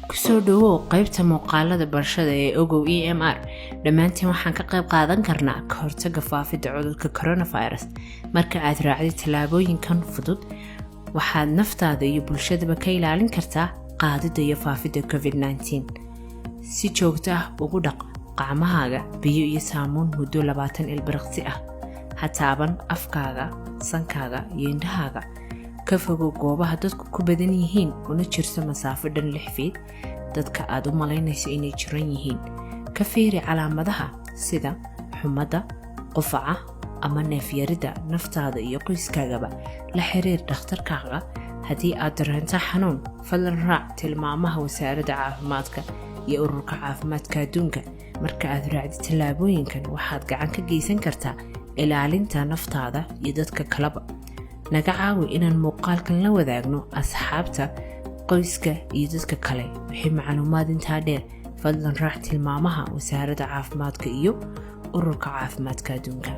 kusoo dhawow qaybta muuqaalada barashada ee Ogow EMR. Dhammaantiin waxaan ka qayb qaadan karnaa ka hortagga faafidda cudurka coronavirus. Marka aad raacdo tallaabooyinkan fudud, waxaad naftaada iyo bulshadaba ka ilaalin kartaa qaadida iyo faafidda COVID-19. Si joogto ah ugu dhaq gacmahaaga biyo iyo saamuun muddo 20 ilbiriqsi ah. Ha taaban afkaaga, sankaaga iyo indhahaaga. Ka fogow goobaha dadku ku badan yihiin una jirso masaafo dhan 6 feet dadka aad u malaynayso inay jiran yihiin. Ka fiiri calaamadaha sida xumada, qufaca ama neef-yarida naftaada iyo qoyskaagaba. La xiriir dhakhtarkaaga haddii aad dareento xanuun. Fadlan raac tilmaamaha wasaaradda caafimaadka iyo ururka caafimaadka adduunka. Marka aad raacdo tallaabooyinkan, waxaad gacan ka geysan kartaa ilaalinta naftaada iyo dadka kaleba. naga caawi inaan muuqaalkan la wadaagno asxaabta, qoyska iyo dadka kale. Wixii macluumaad intaa dheer, fadlan raac tilmaamaha wasaaradda caafimaadka iyo ururka caafimaadka adduunka.